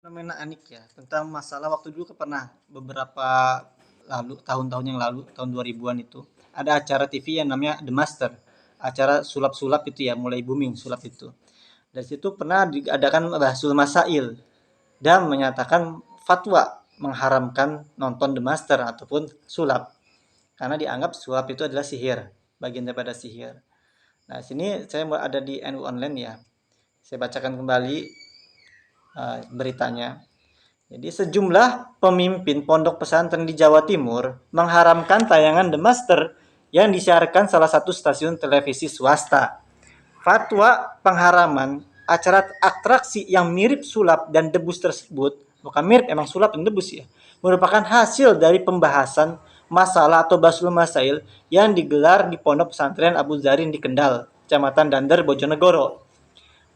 Fenomena unik ya, tentang masalah waktu dulu pernah beberapa tahun-tahun yang lalu, tahun 2000-an itu, ada acara TV yang namanya The Master. Acara sulap-sulap itu ya, mulai booming sulap itu. Dari situ pernah diadakan Bahasul Masail dan menyatakan fatwa mengharamkan nonton The Master ataupun sulap karena dianggap sulap itu adalah sihir, bagian daripada sihir. Nah, sini saya ada di NU Online ya. Saya bacakan kembali beritanya. Jadi sejumlah pemimpin pondok pesantren di Jawa Timur mengharamkan tayangan The Master yang disiarkan salah satu stasiun televisi swasta. Fatwa pengharaman acara atraksi yang mirip sulap dan debus tersebut, bukan mirip, emang sulap dan debus ya, merupakan hasil dari pembahasan masalah atau basul masail yang digelar di pondok pesantren Abu Zarin di Kendal, Kecamatan Dander, Bojonegoro.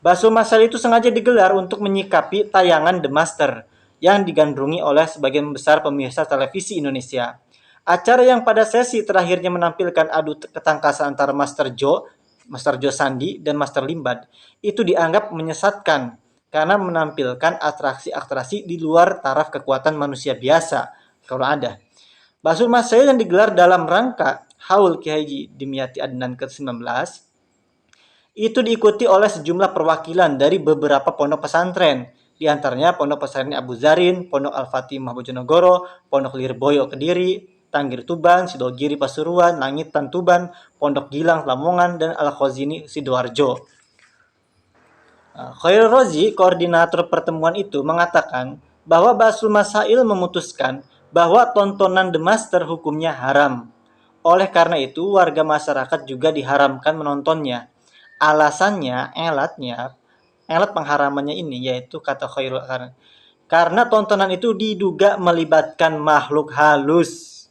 Basul masail itu sengaja digelar untuk menyikapi tayangan The Master yang digandrungi oleh sebagian besar pemirsa televisi Indonesia. Acara yang pada sesi terakhirnya menampilkan adu ketangkasan antara Master Joe Sandi, dan Master Limbad, itu dianggap menyesatkan karena menampilkan atraksi-atraksi di luar taraf kekuatan manusia biasa, kalau ada. Basul Masail yang digelar dalam rangka Haul Kiai Haji Dimyati Adnan ke-19 itu diikuti oleh sejumlah perwakilan dari beberapa pondok pesantren, di antaranya Pondok Pesantren Abu Zarin, Pondok Al-Fatimah Bojonegoro, Pondok Lirboyo Kediri, Tanggir Tuban, Sidogiri Pasuruan, Langitan Tuban, Pondok Gilang Lamongan, dan Al-Khazini Sidoarjo. Khairul Rozi, koordinator pertemuan itu, mengatakan bahwa Basul Masail memutuskan bahwa tontonan The Master hukumnya haram. Oleh karena itu, warga masyarakat juga diharamkan menontonnya. Alasannya, elat pengharamannya ini yaitu kata Khairul, karena tontonan itu diduga melibatkan makhluk halus.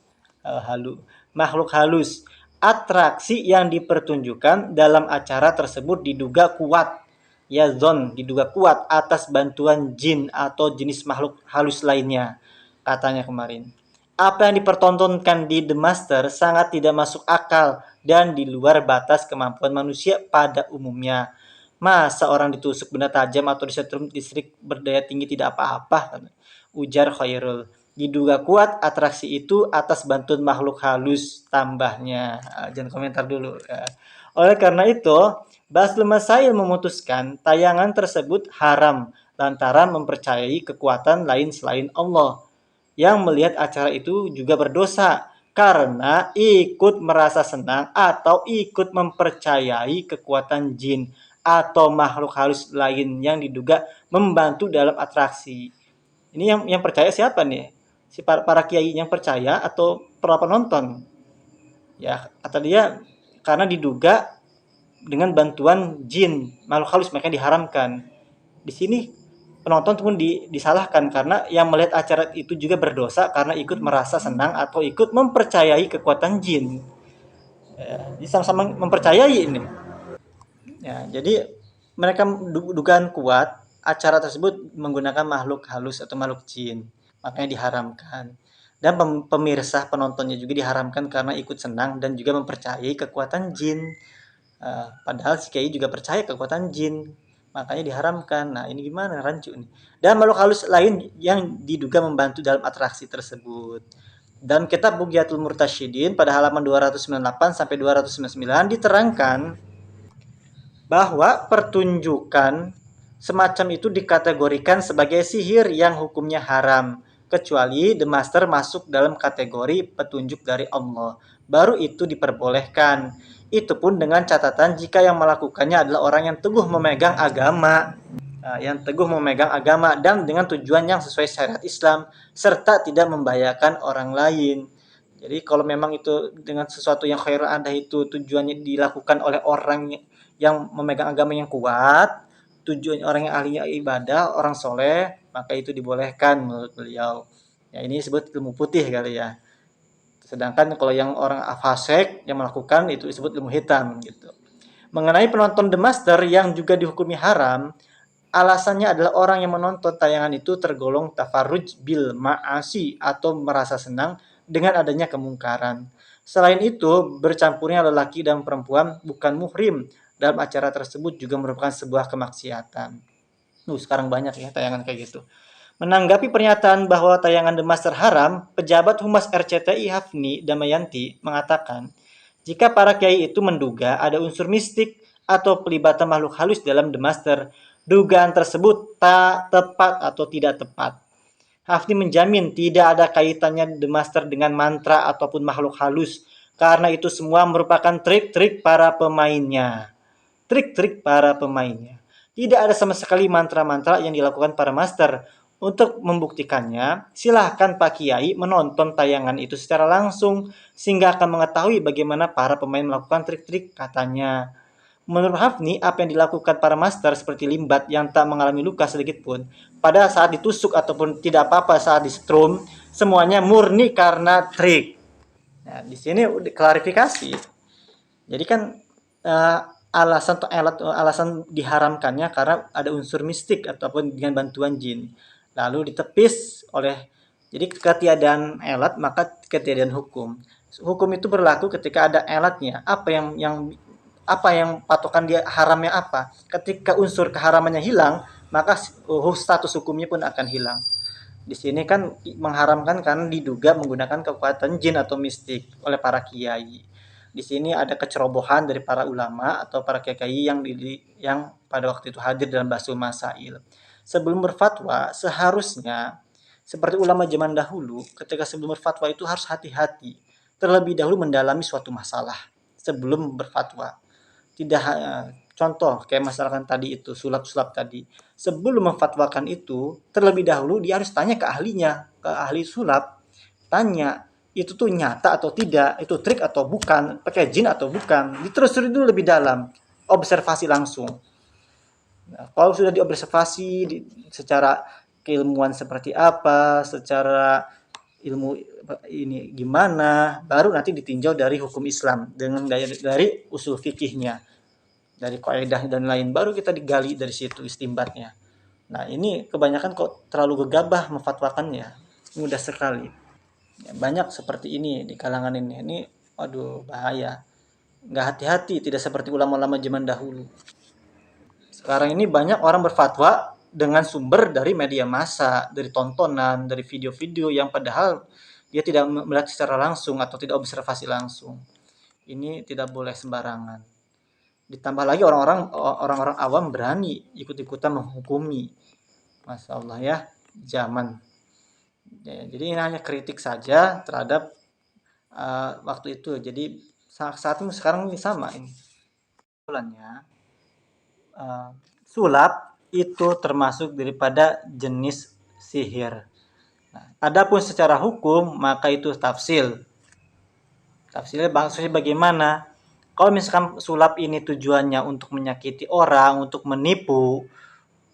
Makhluk halus. Atraksi yang dipertunjukkan dalam acara tersebut diduga kuat. Ya zon, diduga kuat atas bantuan jin atau jenis makhluk halus lainnya, katanya kemarin. Apa yang dipertontonkan di The Master sangat tidak masuk akal dan di luar batas kemampuan manusia pada umumnya. Masa orang ditusuk benda tajam atau disetrum listrik berdaya tinggi tidak apa-apa? Ujar Khairul. Diduga kuat atraksi itu atas bantuan makhluk halus, tambahnya. Jangan komentar dulu. Oleh karena itu, Baslul Masail memutuskan tayangan tersebut haram lantaran mempercayai kekuatan lain selain Allah. Yang melihat acara itu juga berdosa karena ikut merasa senang atau ikut mempercayai kekuatan jin atau makhluk halus lain yang diduga membantu dalam atraksi. Ini yang percaya siapa nih? Si para kiai yang percaya atau para penonton? Ya, kata dia karena diduga dengan bantuan jin, makhluk halus, makanya diharamkan. Di sini penonton pun disalahkan karena yang melihat acara itu juga berdosa karena ikut merasa senang atau ikut mempercayai kekuatan jin. Ya, sama-sama mempercayai ini. Ya, jadi mereka dugaan kuat acara tersebut menggunakan makhluk halus atau makhluk jin, makanya diharamkan. Dan pemirsa penontonnya juga diharamkan karena ikut senang dan juga mempercayai kekuatan jin. Padahal si Kiai juga percaya kekuatan jin, makanya diharamkan. Nah, ini gimana rancu nih? Dan makhluk halus lain yang diduga membantu dalam atraksi tersebut. Dan kitab Bughyatul Murtasyidin pada halaman 298 sampai 299 diterangkan bahwa pertunjukan semacam itu dikategorikan sebagai sihir yang hukumnya haram, kecuali The Master masuk dalam kategori petunjuk dari Allah. Baru itu diperbolehkan. Itu pun dengan catatan jika yang melakukannya adalah orang yang teguh memegang agama. Dan dengan tujuan yang sesuai syariat Islam serta tidak membahayakan orang lain. Jadi kalau memang itu dengan sesuatu yang khairul ada itu tujuannya dilakukan oleh orang yang memegang agama yang kuat, tujuan orang yang ahlinya ibadah, orang soleh, maka itu dibolehkan menurut beliau. Ya, ini disebut ilmu putih kali ya. Sedangkan kalau yang orang fasik yang melakukan itu disebut ilmu hitam gitu. Mengenai penonton The Master yang juga dihukumi haram, alasannya adalah orang yang menonton tayangan itu tergolong tafarruj bil ma'asi atau merasa senang dengan adanya kemungkaran. Selain itu, bercampurnya lelaki dan perempuan bukan muhrim dalam acara tersebut juga merupakan sebuah kemaksiatan. Sekarang banyak ya tayangan kayak gitu. Menanggapi pernyataan bahwa tayangan The Master haram, pejabat Humas RCTI Hafni Damayanti mengatakan, jika para kiai itu menduga ada unsur mistik atau pelibatan makhluk halus dalam The Master, dugaan tersebut tak tepat atau tidak tepat. Hafni menjamin tidak ada kaitannya The Master dengan mantra ataupun makhluk halus, karena itu semua merupakan trik-trik para pemainnya. Trik-trik para pemainnya. Tidak ada sama sekali mantra-mantra yang dilakukan para master. Untuk membuktikannya, silahkan Pak Kiai menonton tayangan itu secara langsung, sehingga akan mengetahui bagaimana para pemain melakukan trik-trik, katanya. Menurut Hafni, apa yang dilakukan para master seperti Limbat yang tak mengalami luka sedikit pun, pada saat ditusuk ataupun tidak apa-apa saat di-strum, semuanya murni karena trik. Nah, di sini udah klarifikasi. Jadi kan uh, alasan diharamkannya karena ada unsur mistik ataupun dengan bantuan jin. Lalu ditepis oleh jadi ketiadaan alat maka ketiadaan hukum. Hukum itu berlaku ketika ada alatnya. Apa yang patokan dia haramnya apa? Ketika unsur keharamannya hilang, maka status hukumnya pun akan hilang. Di sini kan mengharamkan karena diduga menggunakan kekuatan jin atau mistik oleh para kiai. Di sini ada kecerobohan dari para ulama atau para kiai yang pada waktu itu hadir dalam Basul Masail. Sebelum berfatwa, seharusnya seperti ulama zaman dahulu, ketika sebelum berfatwa itu harus hati-hati. Terlebih dahulu mendalami suatu masalah sebelum berfatwa. Tidak contoh kayak masalah tadi itu sulap-sulap tadi. Sebelum memfatwakan itu, terlebih dahulu dia harus tanya ke ahlinya, ke ahli sulap. Tanya, itu tuh nyata atau tidak, itu trik atau bukan, pakai jin atau bukan. Ditelusuri dulu lebih dalam, observasi langsung. Nah, kalau sudah diobservasi secara keilmuan seperti apa, secara ilmu ini gimana, baru nanti ditinjau dari hukum Islam dengan dari usul fikihnya, dari kaidah dan lain, baru kita digali dari situ istimbatnya. Nah, ini kebanyakan kok terlalu gegabah memfatwakannya, mudah sekali. Ya, banyak seperti ini di kalangan ini. Ini aduh bahaya. Nggak hati-hati, tidak seperti ulama-ulama zaman dahulu. Sekarang ini banyak orang berfatwa dengan sumber dari media massa, dari tontonan, dari video-video yang padahal dia tidak melihat secara langsung atau tidak observasi langsung. Ini tidak boleh sembarangan. Ditambah lagi orang-orang awam berani ikut-ikutan menghukumi. Masya Allah ya, zaman. Ya, jadi ini hanya kritik saja terhadap waktu itu. Jadi saat ini sekarang ini sama ini. Bulannya sulap itu termasuk daripada jenis sihir. Nah, adapun secara hukum maka itu tafsil. Tafsilnya maksudnya bagaimana? Kalau misalkan sulap ini tujuannya untuk menyakiti orang, untuk menipu,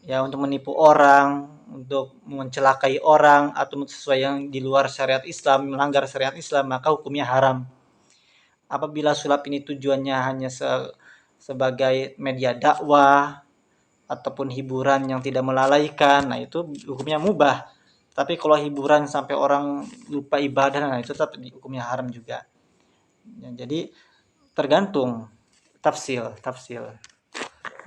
ya untuk menipu orang, untuk mencelakai orang atau sesuai yang di luar syariat Islam, melanggar syariat Islam, maka hukumnya haram. Apabila sulap ini tujuannya hanya sebagai media dakwah ataupun hiburan yang tidak melalaikan, nah itu hukumnya mubah. Tapi kalau hiburan sampai orang lupa ibadah, nah itu tetap hukumnya haram juga. Ya, jadi tergantung tafsil.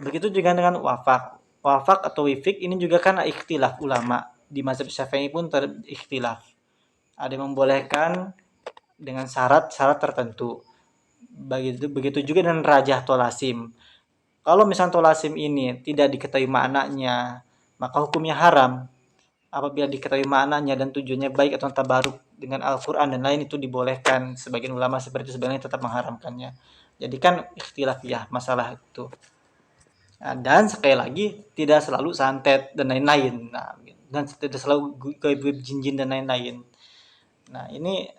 Begitu juga dengan wafak. Wafak atau wifik ini juga kan ikhtilaf ulama. Di mazhab Syafi'i pun terikhtilaf. Ada yang membolehkan dengan syarat-syarat tertentu. Begitu juga dengan rajah tolasim. Kalau misalnya tolasim ini tidak diketahui maknanya, maka hukumnya haram. Apabila diketahui maknanya dan tujuannya baik atau tabaruk dengan Al-Quran dan lain, itu dibolehkan. Sebagian ulama seperti itu sebenarnya tetap mengharamkannya. Jadi kan ikhtilafiyah masalah itu. Nah, dan sekali lagi tidak selalu santet dan lain-lain. Nah, dan tidak selalu gaib jin-jin dan lain-lain. Nah, ini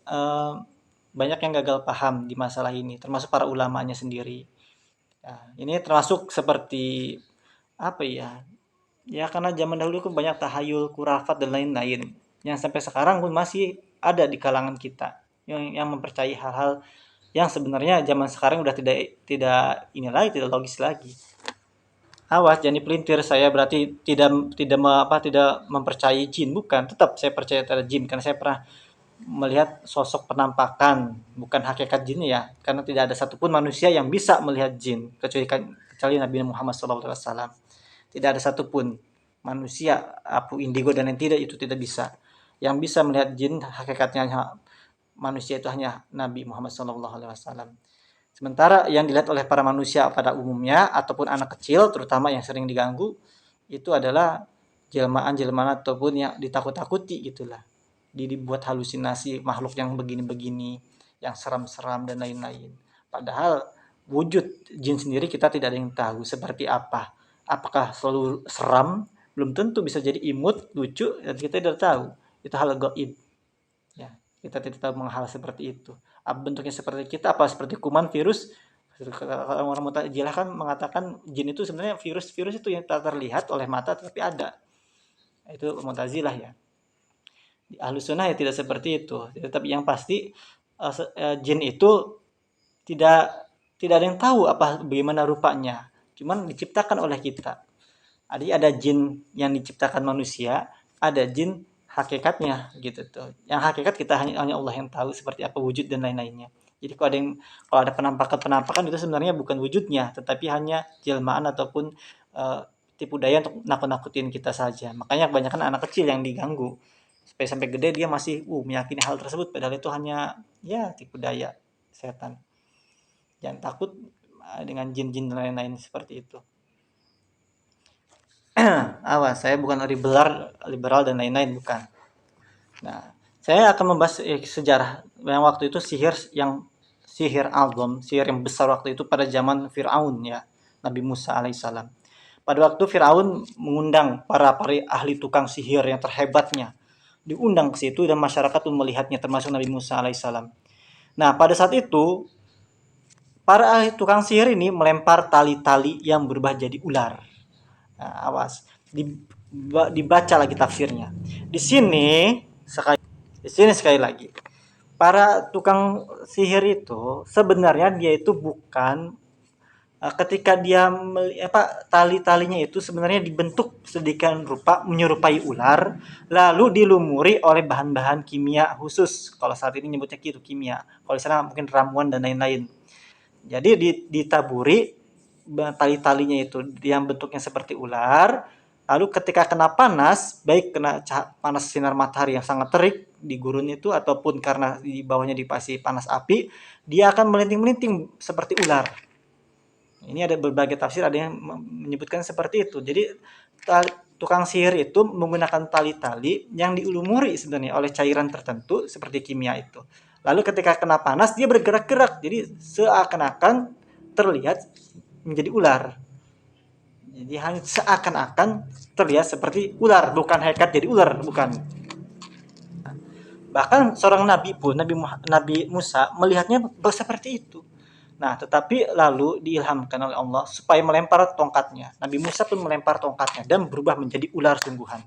banyak yang gagal paham di masalah ini, termasuk para ulamanya sendiri. Nah, ini termasuk seperti apa ya? Ya karena zaman dahulu kan banyak tahayul, kurafat dan lain-lain yang sampai sekarang pun masih ada di kalangan kita yang mempercayai hal-hal yang sebenarnya zaman sekarang udah tidak ini lagi, tidak logis lagi. Awas jangan dipelintir, saya berarti tidak mempercayai jin, bukan, tetap saya percaya terhadap jin karena saya pernah melihat sosok penampakan, bukan hakikat jin ya, karena tidak ada satupun manusia yang bisa melihat jin kecuali Nabi Muhammad SAW. Tidak ada satupun. manusia, apu indigo dan yang tidak, itu tidak bisa. Yang bisa melihat jin hakikatnya manusia itu hanya Nabi Muhammad SAW. Sementara yang dilihat oleh para manusia pada umumnya ataupun anak kecil terutama yang sering diganggu itu adalah jelmaan-jelmaan ataupun yang ditakut-takuti gitulah. Dibuat halusinasi makhluk yang begini-begini, yang seram-seram dan lain-lain. Padahal wujud jin sendiri kita tidak ada yang tahu seperti apa. Apakah selalu seram? Belum tentu, bisa jadi imut, lucu, dan kita tidak tahu. Itu hal gaib. Ya, kita tidak tahu hal seperti itu. Apa bentuknya seperti kita, apa seperti kuman, virus. Orang Mu'tazilah kan mengatakan jin itu sebenarnya virus-virus itu yang tak terlihat oleh mata tapi ada. Itu Mu'tazilah ya. Di Ahlus Sunnah ya tidak seperti itu. Tetapi yang pasti jin itu tidak tidak ada yang tahu apa bagaimana rupanya. Cuman diciptakan oleh kita. Ada jin yang diciptakan manusia, ada jin hakikatnya gitu tuh. Yang hakikat kita hanya Allah yang tahu seperti apa wujud dan lain-lainnya. Jadi kalau ada penampakan itu sebenarnya bukan wujudnya, tetapi hanya jelmaan ataupun tipu daya untuk nakut-nakutin kita saja. Makanya kebanyakan anak kecil yang diganggu. Sampai gede dia masih meyakini hal tersebut padahal itu hanya ya tipu daya setan. Jangan takut dengan jin-jin dan lain-lain seperti itu. Awas, saya bukan liberal dan lain-lain, bukan. Nah, saya akan membahas sejarah yang waktu itu sihir album, sihir yang besar waktu itu pada zaman Fir'aun ya, Nabi Musa alaihissalam. Pada waktu Fir'aun mengundang para ahli tukang sihir yang terhebatnya, diundang ke situ dan masyarakat pun melihatnya termasuk Nabi Musa alaihissalam. Nah, pada saat itu para ahli tukang sihir ini melempar tali-tali yang berubah jadi ular. Nah, awas, dibaca lagi tafsirnya. Di sini sekali lagi, para tukang sihir itu sebenarnya dia itu bukan ketika dia tali-talinya itu sebenarnya dibentuk sedemikian rupa menyerupai ular, lalu dilumuri oleh bahan-bahan kimia khusus. Kalau saat ini nyebutnya gitu kimia. Kalau di sana mungkin ramuan dan lain-lain. Jadi ditaburi tali-talinya itu yang bentuknya seperti ular. Lalu ketika kena panas, baik kena panas sinar matahari yang sangat terik di gurun itu ataupun karena di bawahnya dipasih panas api, dia akan melinting-melinting seperti ular. Ini ada berbagai tafsir, ada yang menyebutkan seperti itu. Jadi tukang sihir itu menggunakan tali-tali yang dilumuri sebenarnya oleh cairan tertentu seperti kimia itu. Lalu ketika kena panas dia bergerak-gerak, jadi seakan-akan terlihat menjadi ular. Jadi hanya seakan-akan terlihat seperti ular, bukan hakikat jadi ular, bukan. Bahkan seorang nabi pun, Nabi Musa melihatnya seperti itu. Nah, tetapi lalu diilhamkan oleh Allah supaya melempar tongkatnya. Nabi Musa pun melempar tongkatnya dan berubah menjadi ular sungguhan.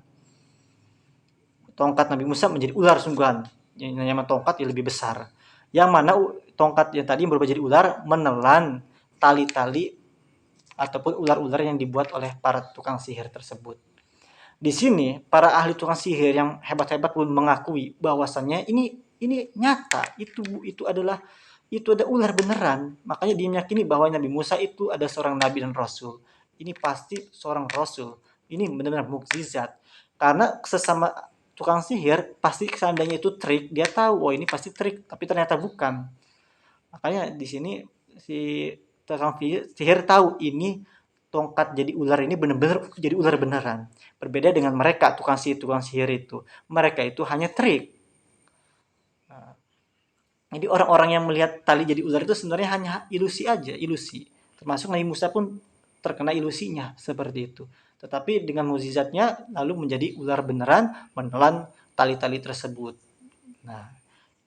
Tongkat Nabi Musa menjadi ular sungguhan. Yang namanya tongkat yang lebih besar. Yang mana tongkat yang tadi berubah jadi ular menelan tali-tali ataupun ular-ular yang dibuat oleh para tukang sihir tersebut. Di sini para ahli tukang sihir yang hebat-hebat pun mengakui bahwasannya ini nyata, itu ada ular beneran. Makanya dia meyakini bahwa Nabi Musa itu ada seorang nabi dan rasul. Ini pasti seorang rasul. Ini benar-benar mukjizat. Karena sesama tukang sihir pasti seandainya itu trik, dia tahu ini pasti trik, tapi ternyata bukan. Makanya di sini si tukang sihir tahu ini tongkat jadi ular ini benar-benar jadi ular beneran. Berbeda dengan mereka tukang sihir itu. Mereka itu hanya trik. Nah, jadi orang-orang yang melihat tali jadi ular itu sebenarnya hanya ilusi aja, ilusi. Termasuk Nabi Musa pun terkena ilusinya seperti itu. Tetapi dengan mukjizatnya lalu menjadi ular beneran menelan tali-tali tersebut. Nah,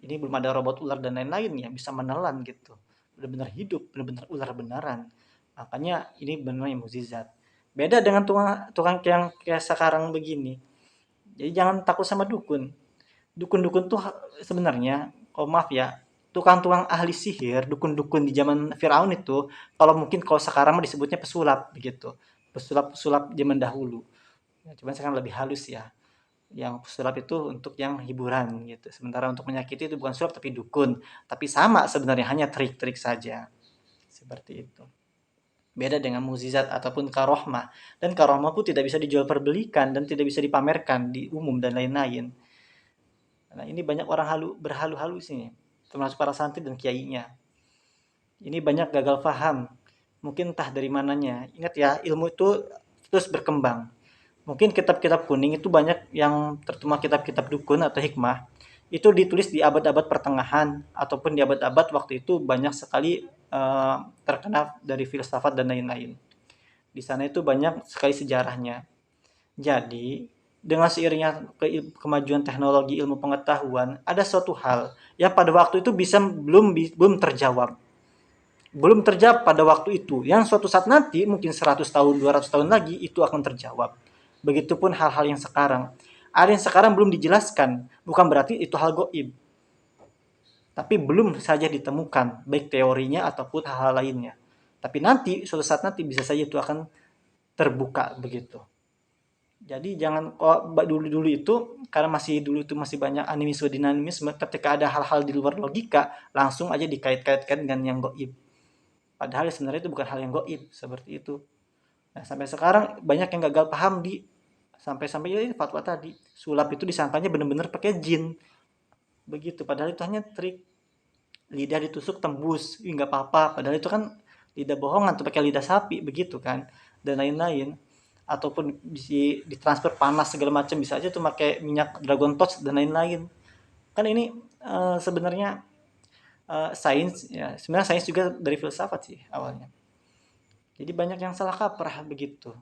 ini belum ada robot ular dan lain-lain ya bisa menelan gitu. Benar-benar hidup, benar-benar ular beneran. Makanya ini benar mukjizat. Beda dengan tukang yang kayak sekarang begini. Jadi jangan takut sama dukun. Dukun-dukun tuh sebenarnya, oh maaf ya, tukang-tukang ahli sihir, dukun-dukun di zaman Firaun itu, kalau sekarang mah disebutnya pesulap begitu. Pesulap-pesulap zaman dahulu. Ya, cuman sekarang lebih halus ya. Yang sulap itu untuk yang hiburan gitu. Sementara untuk menyakiti itu bukan sulap tapi dukun. Tapi sama sebenarnya hanya trik-trik saja. Seperti itu. Beda dengan mukjizat ataupun karohmah. Dan karohmah pun tidak bisa dijual perbelikan dan tidak bisa dipamerkan di umum dan lain-lain. Nah, ini banyak orang berhalu-halu sini, termasuk para santri dan kiainya. Ini banyak gagal paham. Mungkin entah dari mananya. Ingat ya, ilmu itu terus berkembang. Mungkin kitab-kitab kuning itu banyak yang terutama kitab-kitab dukun atau hikmah itu ditulis di abad-abad pertengahan ataupun di abad-abad waktu itu banyak sekali terkena dari filsafat dan lain-lain. Di sana itu banyak sekali sejarahnya. Jadi, dengan seiringnya kemajuan teknologi ilmu pengetahuan, ada suatu hal yang pada waktu itu belum terjawab. Belum terjawab pada waktu itu, yang suatu saat nanti mungkin 100 tahun, 200 tahun lagi itu akan terjawab. Begitupun hal-hal yang sekarang. Ada yang sekarang belum dijelaskan, bukan berarti itu hal goib. Tapi belum saja ditemukan, baik teorinya ataupun hal-hal lainnya. Tapi nanti, suatu saat nanti bisa saja itu akan terbuka begitu. Jadi jangan dulu itu karena dulu itu masih banyak animisme dinamisme, ketika ada hal-hal di luar logika langsung aja dikait-kaitkan dengan yang goib. Padahal sebenarnya itu bukan hal yang goib seperti itu. Nah, sampai sekarang banyak yang gagal paham sampai ya ini fatwa tadi. Sulap itu disangkanya benar-benar pakai jin. Begitu, padahal itu hanya trik. Lidah ditusuk tembus, nggak apa-apa. Padahal itu kan lidah bohongan tuh pakai lidah sapi begitu kan dan lain-lain. Ataupun bisa ditransfer panas segala macam, bisa aja tuh pakai minyak dragon touch dan lain-lain. Kan ini sebenarnya sains ya. Sebenarnya sains juga dari filsafat sih awalnya. Jadi banyak yang salah kaprah begitu.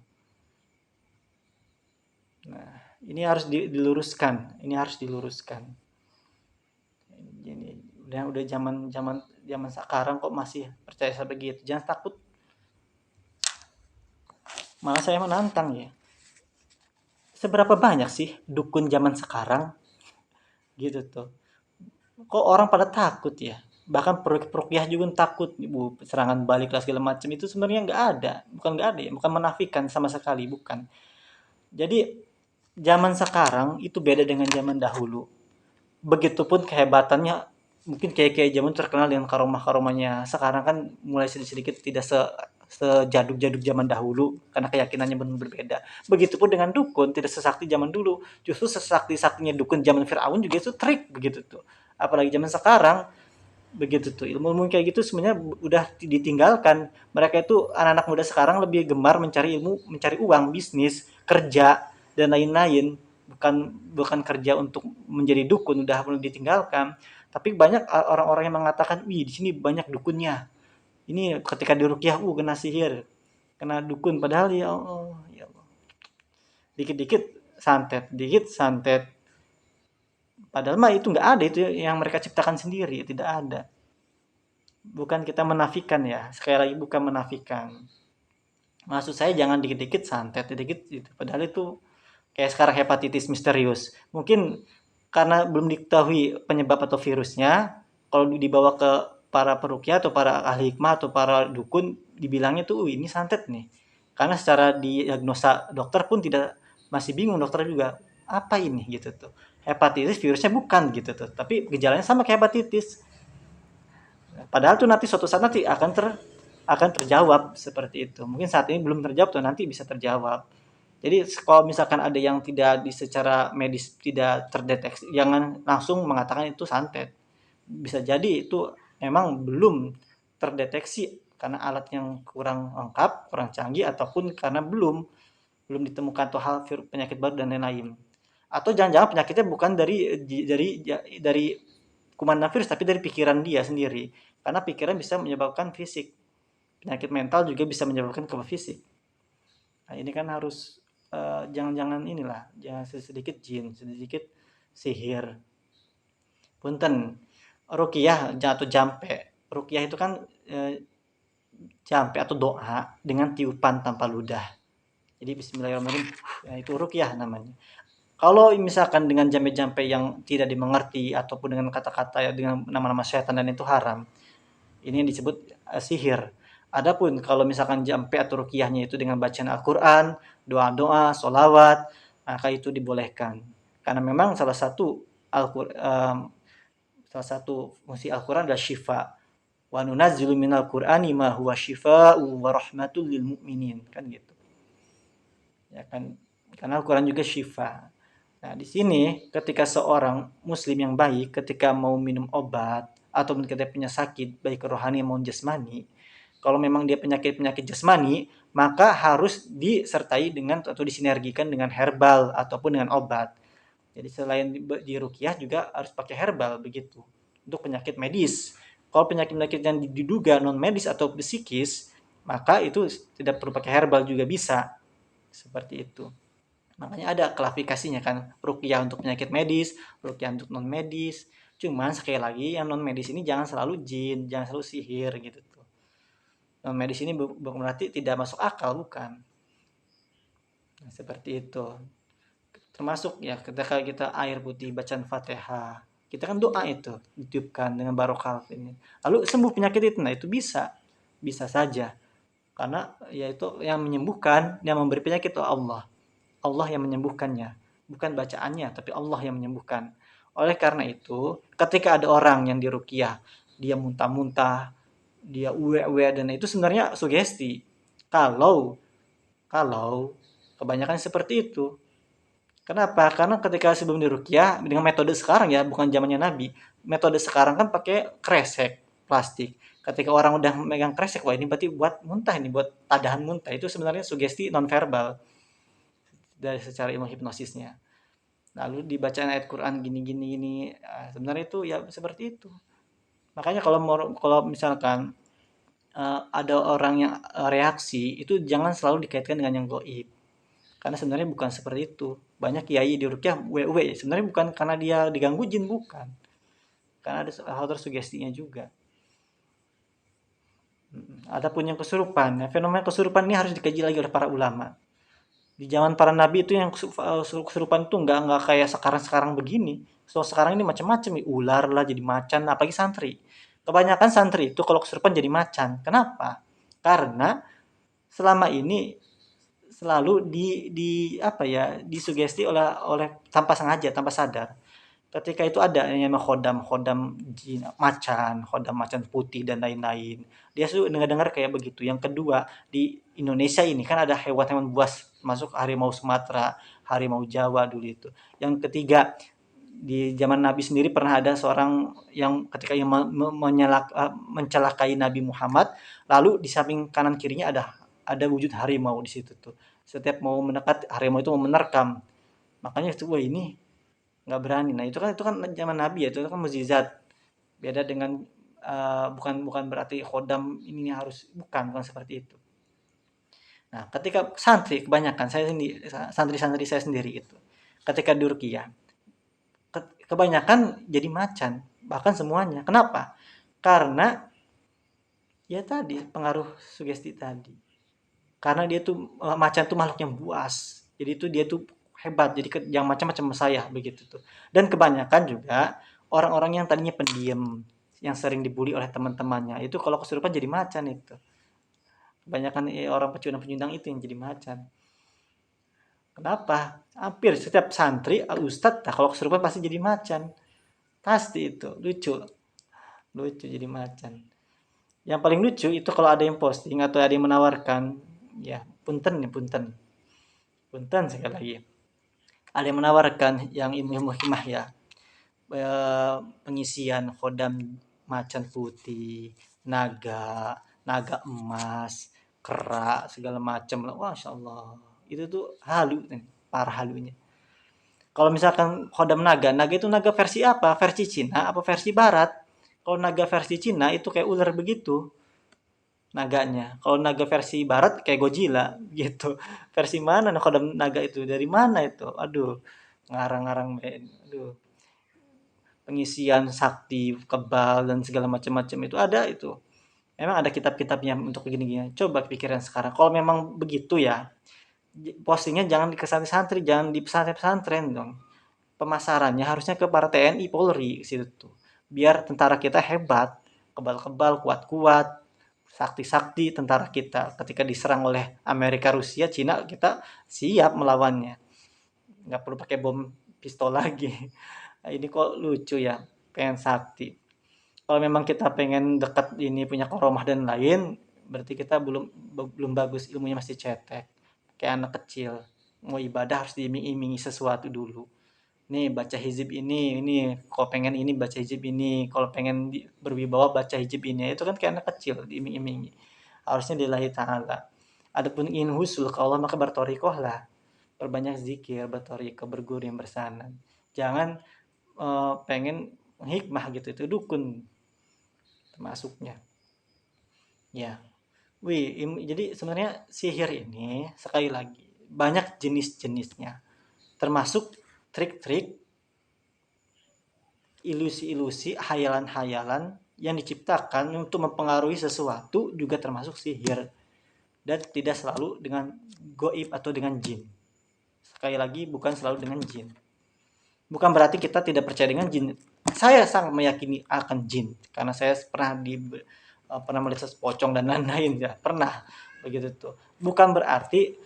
Nah, ini harus diluruskan. Ini harus diluruskan. Ini udah zaman sekarang kok masih percaya begitu. Jangan takut. Malah saya menantang ya. Seberapa banyak sih dukun zaman sekarang? Gitu tuh. Kok orang pada takut ya? Bahkan peruqyah juga takut, serangan balik lah segala macam itu sebenarnya nggak ada ya, bukan menafikan sama sekali, bukan. Jadi zaman sekarang itu beda dengan zaman dahulu. Begitupun kehebatannya, mungkin kayak zaman terkenal dengan karomah-karomahnya. Sekarang kan mulai sedikit-sedikit tidak sejaduk-jaduk zaman dahulu karena keyakinannya berbeda. Begitupun dengan dukun, tidak sesakti zaman dulu. Justru sesakti-saktinya dukun zaman Firaun juga itu trik begitu tuh. Apalagi zaman sekarang begitu tuh. Ilmu-ilmu kayak gitu sebenarnya udah ditinggalkan. Mereka itu anak-anak muda sekarang lebih gemar mencari ilmu, mencari uang, bisnis, kerja dan lain-lain. Bukan kerja untuk menjadi dukun, udah mulai ditinggalkan. Tapi banyak orang-orang yang mengatakan, "Wih, di sini banyak dukunnya. Ini ketika diruqyah kena sihir, kena dukun." Padahal ya Allah, ya Allah. Dikit-dikit santet, dikit santet. Padahal mah itu nggak ada, itu yang mereka ciptakan sendiri, tidak ada. Bukan kita menafikan ya, sekali lagi bukan menafikan. Maksud saya jangan dikit-dikit santet, dikit gitu. Padahal itu kayak sekarang hepatitis misterius. Mungkin karena belum diketahui penyebab atau virusnya, kalau dibawa ke para peruqyah atau para ahli hikmah atau para dukun, dibilangnya tuh ini santet nih. Karena secara diagnosa dokter pun masih bingung dokter juga apa ini gitu tuh. Hepatitis virusnya bukan gitu tuh, tapi gejalanya sama kayak hepatitis. Padahal tuh nanti suatu saat nanti akan terjawab seperti itu. Mungkin saat ini belum terjawab tuh nanti bisa terjawab. Jadi kalau misalkan ada yang tidak secara medis tidak terdeteksi, jangan langsung mengatakan itu santet. Bisa jadi itu memang belum terdeteksi karena alat yang kurang lengkap, kurang canggih ataupun karena belum ditemukan tuh hal penyakit baru dan lain-lain. Atau jangan-jangan penyakitnya bukan dari kuman virus tapi dari pikiran dia sendiri. Karena pikiran bisa menyebabkan fisik. Penyakit mental juga bisa menyebabkan ke fisik. Nah, ini kan harus jangan-jangan inilah, jangan sedikit jin, sedikit sihir. Punten, ruqyah atau jampe. Ruqyah itu kan jampe atau doa dengan tiupan tanpa ludah. Jadi bismillahirrahmanirrahim, ya, itu ruqyah namanya. Kalau misalkan dengan jampe-jampe yang tidak dimengerti ataupun dengan kata-kata ya, dengan nama-nama syaitan dan itu haram, ini yang disebut sihir. Adapun kalau misalkan jampe atau ruqyahnya itu dengan bacaan Al-Qur'an, doa-doa, sholawat, maka itu dibolehkan. Karena memang salah satu fungsi Al-Qur'an adalah syifa. Wa nunazzilu minal Qur'ani ma huwa syifaa'u wa rahmatul lil mu'minin, kan gitu. Ya kan, karena Al-Qur'an juga syifa. Nah, di sini ketika seorang muslim yang baik ketika mau minum obat atau ketika punya sakit baik rohani maupun jasmani, kalau memang dia penyakit-penyakit jasmani, maka harus disertai dengan atau disinergikan dengan herbal ataupun dengan obat. Jadi selain di ruqyah juga harus pakai herbal begitu untuk penyakit medis. Kalau penyakit-penyakit yang diduga non medis atau psikis, maka itu tidak perlu pakai herbal juga bisa. Seperti itu. Makanya ada klasifikasinya kan, ruqyah untuk penyakit medis, ruqyah untuk non medis. Cuman sekali lagi yang non medis ini jangan selalu jin, jangan selalu sihir gitu tuh. Non medis ini bukan berarti tidak masuk akal, bukan. Nah, seperti itu. Termasuk ya ketika kita air putih bacaan Fatihah, kita kan doa itu ditiupkan dengan barokah ini. Lalu sembuh penyakit itu, nah itu bisa saja. Karena yaitu yang menyembuhkan, yang memberi penyakit itu Allah. Allah yang menyembuhkannya, bukan bacaannya, tapi Allah yang menyembuhkan. Oleh karena itu, ketika ada orang yang diruqyah, dia muntah-muntah, dia uwe-uwe dan itu sebenarnya sugesti. Kalau kalau kebanyakan seperti itu. Kenapa? Karena ketika sebelum diruqyah dengan metode sekarang ya, bukan zamannya Nabi. Metode sekarang kan pakai kresek plastik. Ketika orang udah megang kresek, wah ini berarti buat muntah, ini buat tadahan muntah. Itu sebenarnya sugesti nonverbal dari secara ilmu hipnosisnya. Lalu dibacaan ayat Quran gini, sebenarnya itu ya seperti itu. Makanya kalau misalkan ada orang yang reaksi, itu jangan selalu dikaitkan dengan yang goib. Karena sebenarnya bukan seperti itu. Banyak kiai di rukyah WW, sebenarnya bukan karena dia diganggu jin, bukan. Karena ada hal tersugestinya juga. Adapun yang kesurupan, ya, fenomena kesurupan ini harus dikaji lagi oleh para ulama. Di zaman para nabi itu yang kesurupan itu nggak kayak sekarang begini. So sekarang ini macam-macam, ular lah jadi macan, apalagi santri. Kebanyakan santri itu kalau kesurupan jadi macan. Kenapa? Karena selama ini selalu di apa ya, disugesti oleh tanpa sengaja, tanpa sadar. Ketika itu ada yang namanya khodam jin, macan putih dan lain-lain. Dia sudah dengar-dengar kayak begitu. Yang kedua, di Indonesia ini kan ada hewan-hewan buas, masuk harimau Sumatera, harimau Jawa dulu itu. Yang ketiga, di zaman Nabi sendiri pernah ada seorang yang ketika yang mencelakai Nabi Muhammad, lalu di samping kanan kirinya ada wujud harimau di situ tuh. Setiap mau mendekat, harimau itu mau menerkam. Makanya itu, wah ini nggak berani. Nah itu kan zaman Nabi ya, itu kan mukjizat. Beda dengan bukan bukan berarti khodam ini harus, bukan seperti itu. Nah, ketika santri kebanyakan saya sendiri, santri-santri saya sendiri itu, ketika di Ruqyah, kebanyakan jadi macan, bahkan semuanya. Kenapa? Karena ya tadi pengaruh sugesti tadi. Karena dia tuh macan tuh makhluk yang buas. Jadi itu dia tuh hebat. Jadi yang macam-macam saya begitu tuh. Dan kebanyakan juga orang-orang yang tadinya pendiam, yang sering dibully oleh teman-temannya, itu kalau kesurupan jadi macan itu. Kebanyakan orang pecundang-pecundang itu yang jadi macan. Kenapa? Hampir setiap santri, ustadz, nah kalau kesurupan pasti jadi macan. Pasti itu, lucu. Lucu jadi macan. Yang paling lucu itu kalau ada yang posting atau ada yang menawarkan, ya punten nih, punten. Punten sekali lagi. Ada yang menawarkan yang ilmu hikmah ya. Pengisian khodam macan putih, naga emas, kera, segala macam lah. Masya Allah. Itu tuh halu nih, parah halunya. Kalau misalkan khodam naga itu naga versi apa? Versi Cina apa versi Barat? Kalau naga versi Cina itu kayak ular begitu naganya. Kalau naga versi Barat kayak Godzilla gitu. Versi mana nih khodam naga itu? Dari mana itu? Aduh, ngarang-ngarang, aduh. Pengisian sakti kebal dan segala macam-macam itu ada itu. Memang ada kitab-kitabnya untuk gini-gini. Coba pikiran sekarang. Kalau memang begitu ya, postingnya jangan di santri-santri, jangan di pesantren-pesantren dong. Pemasarannya harusnya ke para TNI, Polri situ tuh. Biar tentara kita hebat, kebal-kebal, kuat-kuat, sakti-sakti tentara kita. Ketika diserang oleh Amerika, Rusia, Cina, kita siap melawannya. Nggak perlu pakai bom pistol lagi. Nah, ini kok lucu ya, pengen sakti. Kalau memang kita pengen dekat ini punya karomah dan lain, berarti kita belum bagus, ilmunya masih cetek. Kayak anak kecil, mau ibadah harus diiming-imingi sesuatu dulu. Nih baca hizib ini, kalau pengen ini baca hizib ini, kalau pengen berwibawa baca hizib ini. Itu kan kayak anak kecil diiming-imingi. Harusnya lillahi ta'ala. Adapun ingin husul ke Allah maka bertorikoh lah. Perbanyak zikir, bertorikoh, berguru yang bersanad. Jangan pengen hikmah gitu, itu dukun termasuknya. Ya. Jadi sebenarnya sihir ini sekali lagi banyak jenis-jenisnya. Termasuk trik-trik, ilusi-ilusi, hayalan-hayalan yang diciptakan untuk mempengaruhi sesuatu juga termasuk sihir. Dan tidak selalu dengan goib atau dengan jin. Sekali lagi bukan selalu dengan jin. Bukan berarti kita tidak percaya dengan jin. Saya sangat meyakini akan jin karena saya pernah melihat pocong dan lain-lain ya, pernah begitu tuh. Bukan berarti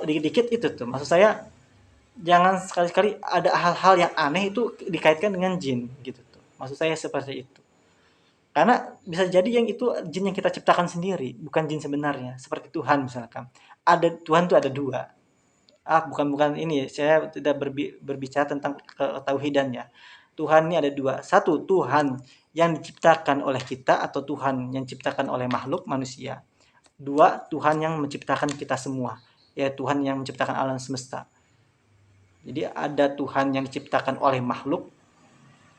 dikit-dikit itu tuh. Maksud saya jangan sekali-kali ada hal-hal yang aneh itu dikaitkan dengan jin gitu tuh. Maksud saya seperti itu. Karena bisa jadi yang itu jin yang kita ciptakan sendiri, bukan jin sebenarnya. Seperti Tuhan misalkan. Tuhan tuh ada dua. Bukan ini, saya tidak berbicara tentang ketauhidannya. Tuhan ini ada dua. Satu, Tuhan yang diciptakan oleh kita atau Tuhan yang diciptakan oleh makhluk manusia. Dua, Tuhan yang menciptakan kita semua, yaitu Tuhan yang menciptakan alam semesta. Jadi ada Tuhan yang diciptakan oleh makhluk,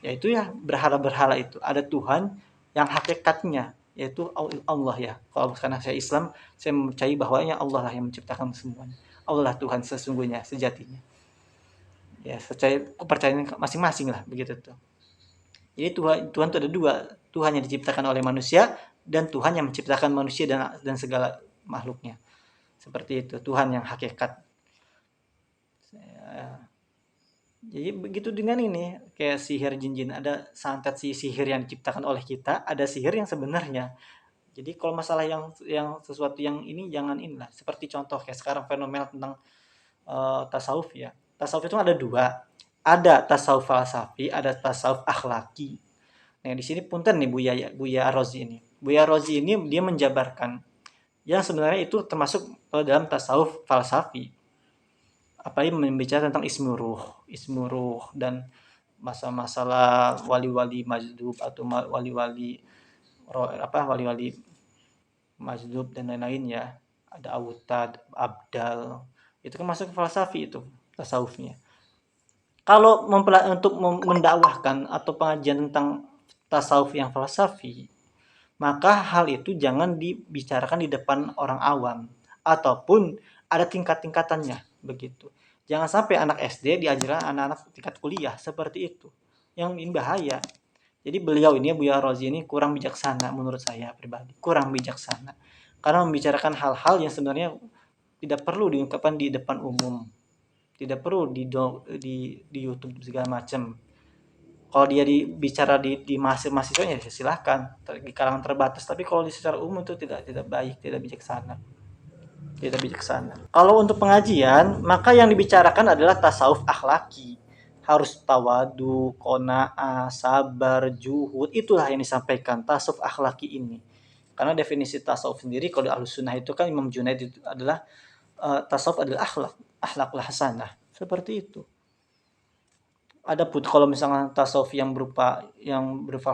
yaitu ya berhala-berhala itu. Ada Tuhan yang hakikatnya, yaitu Allah ya. Kalau karena saya Islam, saya percaya bahwa Allah lah yang menciptakan semuanya. Allah lah Tuhan sesungguhnya, sejatinya. Ya, kepercayaan masing-masing lah begitu tuh. Jadi Tuhan itu ada dua, Tuhan yang diciptakan oleh manusia dan Tuhan yang menciptakan manusia dan segala makhluknya. Seperti itu, Tuhan yang hakikat. Jadi begitu dengan ini, kayak sihir jin-jin, ada santet sihir yang diciptakan oleh kita, ada sihir yang sebenarnya. Jadi kalau masalah yang sesuatu yang ini jangan inilah. Seperti contoh kayak sekarang fenomena tentang tasawuf ya. Tasawuf itu ada dua. Ada tasawuf falsafi, ada tasawuf akhlaki. Nah, di sini punten nih Buya Rozi ini. Buya Rozi ini dia menjabarkan yang sebenarnya itu termasuk dalam tasawuf falsafi. Apalagi membicara tentang ismuruh dan masalah wali-wali majdub atau wali-wali wali-wali majdub dan lain-lain ya. Ada awtad, abdal. Itu kan masuk falsafi itu tasawufnya. Kalau untuk mendakwahkan atau pengajian tentang tasawuf yang falsafi, maka hal itu jangan dibicarakan di depan orang awam ataupun ada tingkat-tingkatannya begitu. Jangan sampai anak SD diajarkan anak-anak tingkat kuliah seperti itu. Yang ini bahaya. Jadi beliau ini Buya Rozi ini kurang bijaksana menurut saya pribadi. Kurang bijaksana. Karena membicarakan hal-hal yang sebenarnya tidak perlu diungkapkan di depan umum. Tidak perlu di YouTube segala macam. Kalau dia bicara di mahasiswanya ya silahkan di kalangan terbatas, tapi kalau secara umum itu tidak baik, tidak bijaksana. Kalau untuk pengajian, maka yang dibicarakan adalah tasawuf akhlaki. Harus tawadu, qanaah, sabar, juhud, itulah yang disampaikan tasawuf akhlaki ini. Karena definisi tasawuf sendiri kalau Ahlus Sunnah itu kan Imam Junaid itu adalah tasawuf adalah akhlakul hasanah. Seperti itu. Adapun kalau misalnya tasawuf yang berupa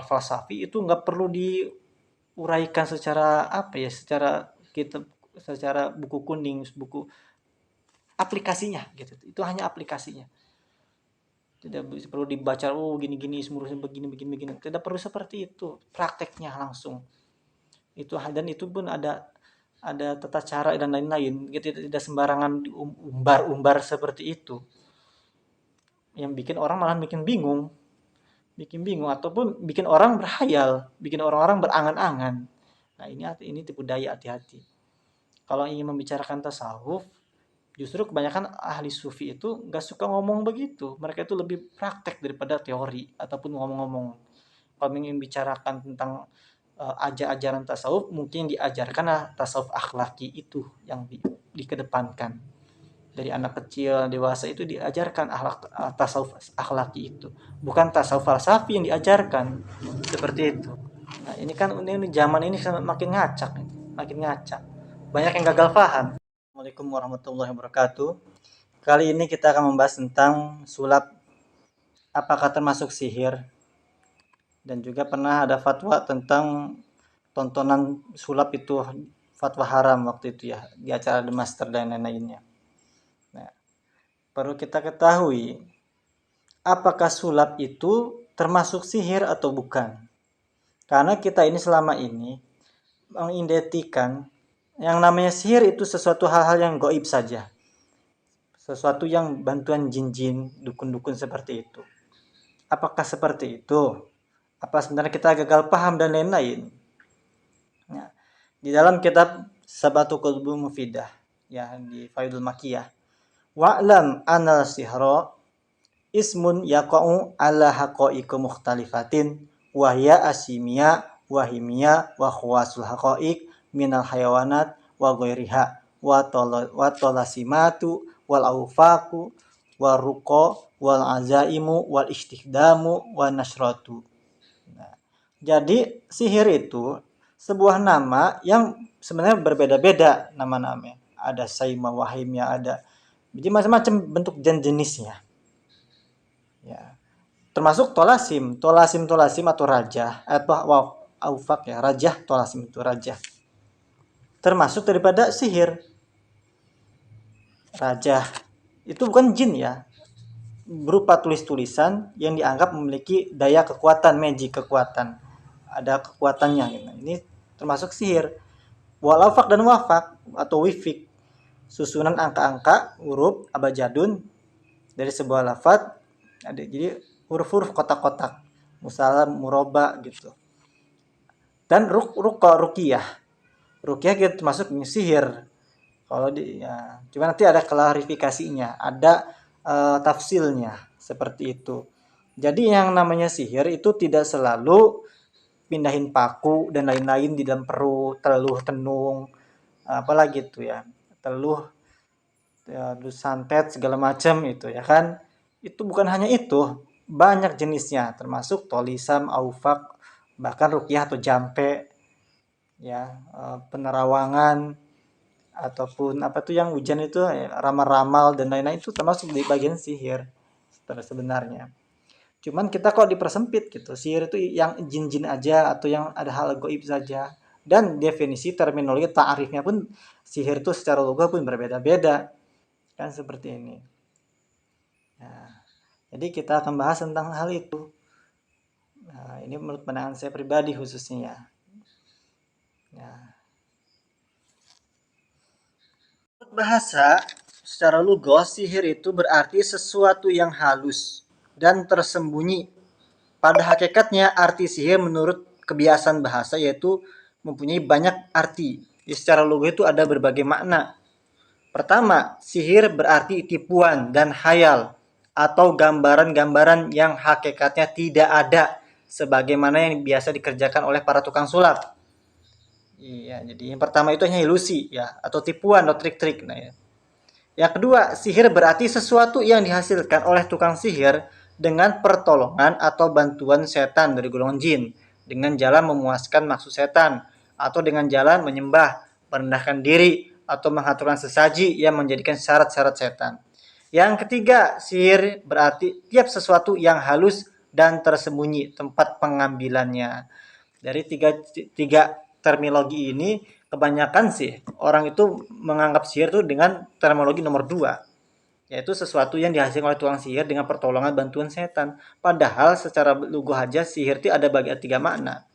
falsafi itu nggak perlu diuraikan secara secara buku kuning, buku aplikasinya gitu. Itu hanya aplikasinya. Tidak perlu dibaca gini semurusnya begini. Tidak perlu seperti itu. Prakteknya langsung. Dan itu pun ada tata cara dan lain-lain. Tidak sembarangan umbar seperti itu. Yang bikin orang malah bikin bingung ataupun bikin orang berhayal, bikin orang-orang berangan-angan. Nah, ini tipu daya, hati-hati. Kalau ingin membicarakan tasawuf, justru kebanyakan ahli sufi itu nggak suka ngomong begitu. Mereka itu lebih praktek daripada teori ataupun ngomong-ngomong. Kalau ingin membicarakan tentang ajaran tasawuf, mungkin diajarkan tasawuf akhlaki itu yang dikedepankan. dari anak kecil dewasa itu diajarkan tasawuf akhlaki itu, bukan tasawuf falsafi yang diajarkan seperti itu. Nah, ini kan ini zaman ini makin ngacak, makin ngacak. Banyak yang gagal paham. Assalamualaikum warahmatullahi wabarakatuh. Kali ini kita akan membahas tentang sulap, apakah termasuk sihir, dan juga pernah ada fatwa tentang tontonan sulap itu fatwa haram waktu itu ya, di acara The Master dan lain-lainnya. Nah, perlu kita ketahui apakah sulap itu termasuk sihir atau bukan. Karena kita ini selama ini mengidentikan yang namanya sihir itu sesuatu hal-hal yang gaib saja. Sesuatu yang bantuan jin-jin, dukun-dukun seperti itu. Apakah seperti itu? Apa sebenarnya kita gagal paham dan lain-lain? Nah, di dalam kitab Sabatul Qulubul Mufidah ya, di Faidul Makiyah, wa'lam anal sihra ismun yaqa'u ala haqa'iqu mukhtalifatin wa hiya asimia wa himia wa khawasul haqa'iq minal hayawanat wa ghairiha wa tolasimatu wal awfaqu wa ruqa wal azaimu wal istikhdamu wa nasratu. Nah, jadi sihir itu sebuah nama yang sebenarnya berbeda-beda nama-namanya. Ada saima, wahimnya, ada jadi macam-macam bentuk dan jenisnya. Ya. Termasuk tolasim atau rajah atau aufak ya, rajah, tolasim itu rajah. Termasuk daripada sihir. Rajah itu bukan jin ya. Berupa tulis-tulisan yang dianggap memiliki daya kekuatan, magic kekuatan. Ada kekuatannya gitu. Ini termasuk sihir. Walafak dan wafak atau wifik, susunan angka-angka, huruf abajadun dari sebuah lafaz. Ada jadi huruf-huruf kotak-kotak, musalam, muroba gitu. Dan ruqyah gitu termasuk sihir. Kalau ya, cuma nanti ada klarifikasinya, ada tafsilnya seperti itu. Jadi yang namanya sihir itu tidak selalu pindahin paku dan lain-lain di dalam perut, teluh tenung, apalagi itu ya, teluh ya, santet segala macam itu ya kan. Itu bukan hanya itu, banyak jenisnya termasuk tolisam, aufak, bahkan ruqyah atau jampe ya, penerawangan ataupun apa tuh yang hujan itu ya, ramal-ramal dan lain-lain itu termasuk di bagian sihir sebenarnya. Cuman kita kok dipersempit gitu. Sihir itu yang jin-jin aja atau yang ada hal gaib saja. Dan definisi terminologi ta'arifnya pun sihir itu secara lugah pun berbeda-beda. Kan seperti ini. Nah, jadi kita akan bahas tentang hal itu. Nah, ini menurut pandangan saya pribadi khususnya ya. Nah, menurut bahasa secara lugah sihir itu berarti sesuatu yang halus dan tersembunyi. Pada hakikatnya arti sihir menurut kebiasaan bahasa yaitu mempunyai banyak arti. Di secara lugah itu ada berbagai makna. Pertama, sihir berarti tipuan dan khayal atau gambaran-gambaran yang hakikatnya tidak ada sebagaimana yang biasa dikerjakan oleh para tukang sulap. Iya, jadi yang pertama itu hanya ilusi ya atau tipuan atau trik-trik. Nah, ya. Yang kedua, sihir berarti sesuatu yang dihasilkan oleh tukang sihir dengan pertolongan atau bantuan setan dari golongan jin dengan jalan memuaskan maksud setan atau dengan jalan menyembah, merendahkan diri atau mengaturkan sesaji yang menjadikan syarat-syarat setan. Yang ketiga, sihir berarti tiap sesuatu yang halus dan tersembunyi tempat pengambilannya. Dari tiga terminologi ini kebanyakan sih orang itu menganggap sihir itu dengan terminologi nomor 2, yaitu sesuatu yang dihasilkan oleh tukang sihir dengan pertolongan bantuan setan. Padahal secara lugu aja sihir itu ada bagi 3 makna.